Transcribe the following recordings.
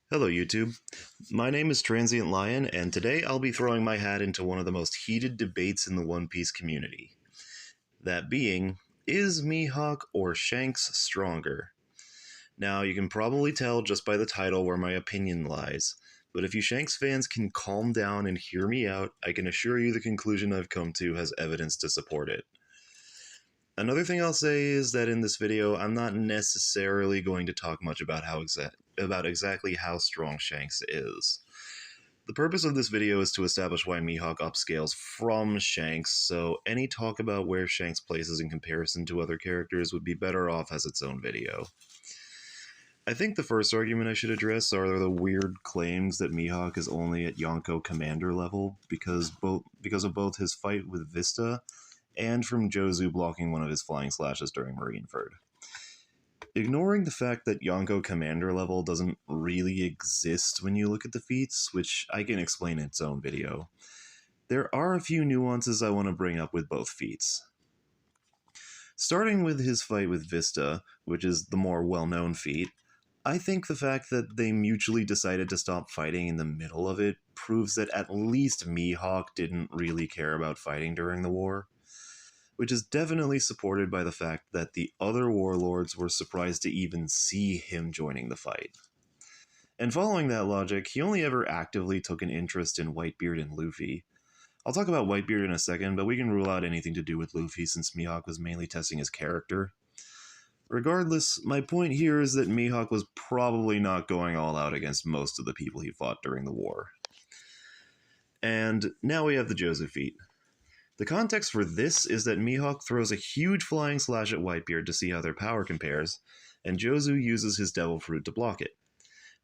Hello YouTube, my name is Transient Lion, and today I'll be throwing my hat into one of the most heated debates in the One Piece community. That being, is Mihawk or Shanks stronger? Now, you can probably tell just by the title where my opinion lies, but if you Shanks fans can calm down and hear me out, I can assure you the conclusion I've come to has evidence to support it. Another thing I'll say is that in this video, I'm not necessarily going to talk much about exactly how strong Shanks is. The purpose of this video is to establish why Mihawk upscales from Shanks, so any talk about where Shanks places in comparison to other characters would be better off as its own video. I think the first argument I should address are the weird claims that Mihawk is only at Yonko commander level because of both his fight with Vista and from Jozu blocking one of his flying slashes during Marineford. Ignoring the fact that Yonko commander level doesn't really exist when you look at the feats, which I can explain in its own video, there are a few nuances I want to bring up with both feats. Starting with his fight with Vista, which is the more well-known feat, I think the fact that they mutually decided to stop fighting in the middle of it proves that at least Mihawk didn't really care about fighting during the war, which is definitely supported by the fact that the other warlords were surprised to even see him joining the fight. And following that logic, he only ever actively took an interest in Whitebeard and Luffy. I'll talk about Whitebeard in a second, but we can rule out anything to do with Luffy since Mihawk was mainly testing his character. Regardless, my point here is that Mihawk was probably not going all out against most of the people he fought during the war. And now we have the Jozu feat. The context for this is that Mihawk throws a huge flying slash at Whitebeard to see how their power compares, and Jozu uses his Devil Fruit to block it.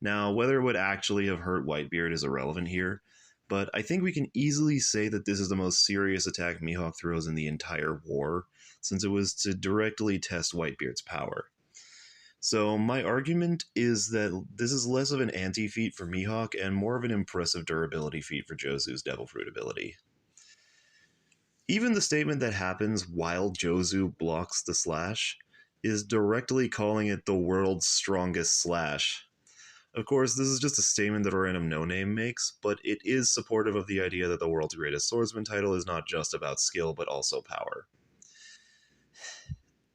Now, whether it would actually have hurt Whitebeard is irrelevant here, but I think we can easily say that this is the most serious attack Mihawk throws in the entire war, since it was to directly test Whitebeard's power. So my argument is that this is less of an anti-feat for Mihawk and more of an impressive durability feat for Jozu's Devil Fruit ability. Even the statement that happens while Jozu blocks the slash is directly calling it the world's strongest slash. Of course, this is just a statement that a random no-name makes, but it is supportive of the idea that the world's greatest swordsman title is not just about skill, but also power.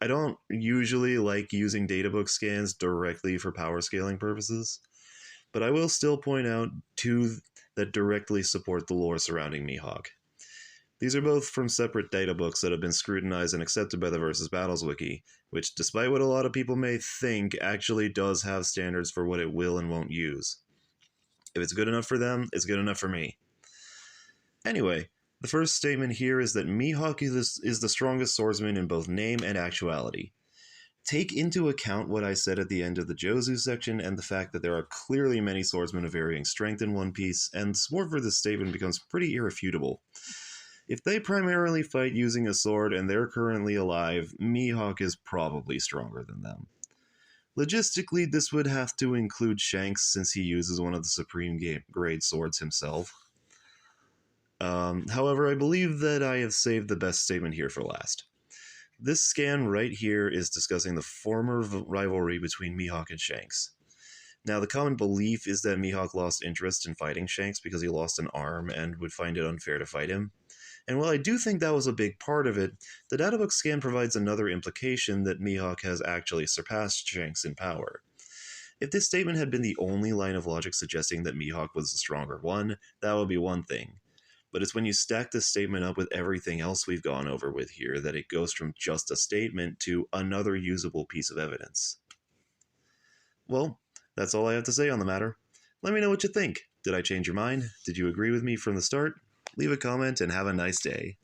I don't usually like using databook scans directly for power scaling purposes, but I will still point out two that directly support the lore surrounding Mihawk. These are both from separate databooks that have been scrutinized and accepted by the Versus Battles wiki, which, despite what a lot of people may think, actually does have standards for what it will and won't use. If it's good enough for them, it's good enough for me. Anyway, the first statement here is that Mihawk is the strongest swordsman in both name and actuality. Take into account what I said at the end of the Jozu section and the fact that there are clearly many swordsmen of varying strength in One Piece, and support for this statement becomes pretty irrefutable. If they primarily fight using a sword and they're currently alive, Mihawk is probably stronger than them. Logistically, this would have to include Shanks since he uses one of the supreme grade swords himself. However, I believe that I have saved the best statement here for last. This scan right here is discussing the former rivalry between Mihawk and Shanks. Now, the common belief is that Mihawk lost interest in fighting Shanks because he lost an arm and would find it unfair to fight him. And while I do think that was a big part of it, the databook scan provides another implication that Mihawk has actually surpassed Shanks in power. If this statement had been the only line of logic suggesting that Mihawk was the stronger one, that would be one thing. But it's when you stack this statement up with everything else we've gone over with here that it goes from just a statement to another usable piece of evidence. Well, that's all I have to say on the matter. Let me know what you think. Did I change your mind? Did you agree with me from the start? Leave a comment and have a nice day.